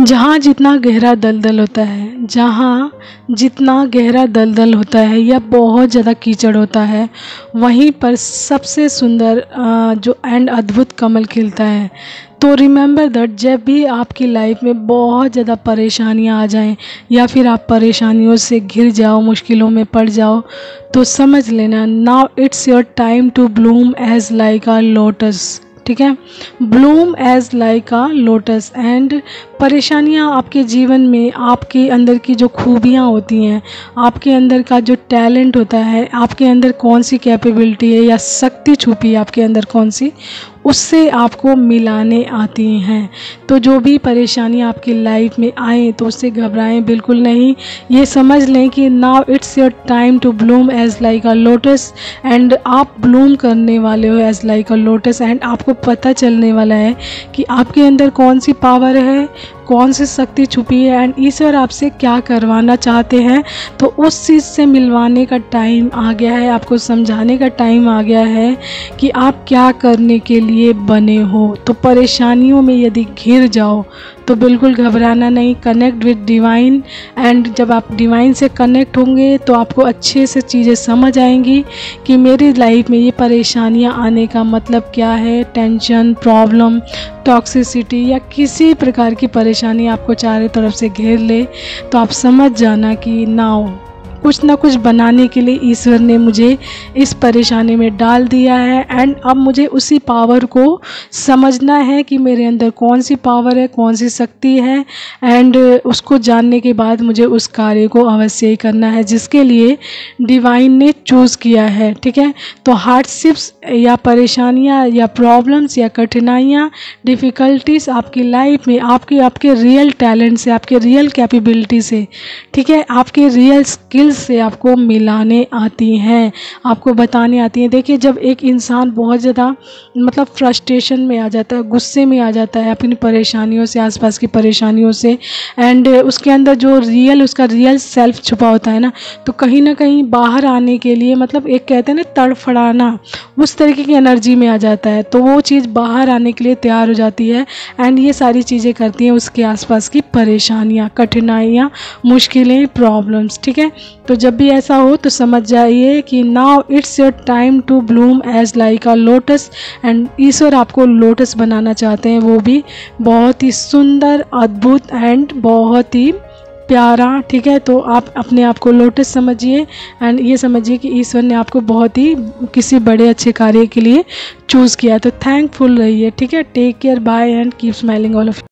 जहाँ जितना गहरा दलदल होता है, जहाँ जितना गहरा दलदल होता है या बहुत ज़्यादा कीचड़ होता है, वहीं पर सबसे सुंदर जो एंड अद्भुत कमल खिलता है। तो रिमेंबर दैट जब भी आपकी लाइफ में बहुत ज़्यादा परेशानियाँ आ जाएं या फिर आप परेशानियों से घिर जाओ, मुश्किलों में पड़ जाओ, तो समझ लेना now it's your time to bloom as like a lotus. ठीक है, bloom as like a lotus. And परेशानियाँ आपके जीवन में, आपके अंदर की जो खूबियाँ होती हैं, आपके अंदर का जो टैलेंट होता है, आपके अंदर कौन सी कैपेबिलिटी है या शक्ति छुपी है आपके अंदर कौन सी, उससे आपको मिलाने आती हैं। तो जो भी परेशानी आपकी लाइफ में आए तो उससे घबराएं बिल्कुल नहीं। ये समझ लें कि now it's your time to bloom as like a lotus. And आप ब्लूम करने वाले हो as like a lotus. And आपको पता चलने वाला है कि आपके अंदर कौन सी पावर है, कौन सी शक्ति छुपी है, एंड ईश्वर आपसे क्या करवाना चाहते हैं। तो उस चीज़ से मिलवाने का टाइम आ गया है, आपको समझाने का टाइम आ गया है कि आप क्या करने के लिए बने हो। तो परेशानियों में यदि घिर जाओ तो बिल्कुल घबराना नहीं, कनेक्ट विद डिवाइन। एंड जब आप डिवाइन से कनेक्ट होंगे तो आपको अच्छे से चीज़ें समझ आएंगी कि मेरी लाइफ में ये परेशानियाँ आने का मतलब क्या है। टेंशन, प्रॉब्लम, टॉक्सिसिटी या किसी प्रकार की परेशानी आपको चारों तरफ से घेर ले तो आप समझ जाना कि नाउ कुछ ना कुछ बनाने के लिए ईश्वर ने मुझे इस परेशानी में डाल दिया है। एंड अब मुझे उसी पावर को समझना है कि मेरे अंदर कौन सी पावर है, कौन सी शक्ति है। एंड उसको जानने के बाद मुझे उस कार्य को अवश्य ही करना है जिसके लिए डिवाइन ने चूज़ किया है। ठीक है, तो हार्डशिप्स या परेशानियाँ या प्रॉब्लम्स या कठिनाइयाँ, डिफ़िकल्टीज आपकी लाइफ में आपके रियल टैलेंट से, आपके रियल कैपेबिलिटी से, ठीक है, आपके रियल स्किल्स से आपको मिलाने आती हैं, आपको बताने आती हैं। देखिए, जब एक इंसान बहुत ज़्यादा मतलब फ्रस्ट्रेशन में आ जाता है, गुस्से में आ जाता है अपनी परेशानियों से, आसपास की परेशानियों से, एंड उसके अंदर जो उसका रियल सेल्फ छुपा होता है ना, तो कहीं ना कहीं बाहर आने के लिए मतलब एक कहते हैं ना तड़फड़ाना, उस तरीके की एनर्जी में आ जाता है। तो वो चीज़ बाहर आने के लिए तैयार हो जाती है। एंड ये सारी चीज़ें करती हैं उसके आसपास की परेशानियाँ, कठिनाइयाँ, मुश्किलें, प्रॉब्लम्स। ठीक है, तो जब भी ऐसा हो तो समझ जाइए कि now it's your time to bloom as like a lotus. And ईश्वर आपको लोटस बनाना चाहते हैं, वो भी बहुत ही सुंदर, अद्भुत एंड बहुत ही प्यारा। ठीक है, तो आप अपने आप को लोटस समझिए एंड ये समझिए कि ईश्वर ने आपको बहुत ही किसी बड़े अच्छे कार्य के लिए चूज़ किया। तो थैंकफुल रहिए। ठीक है, take care, bye and keep smiling all of.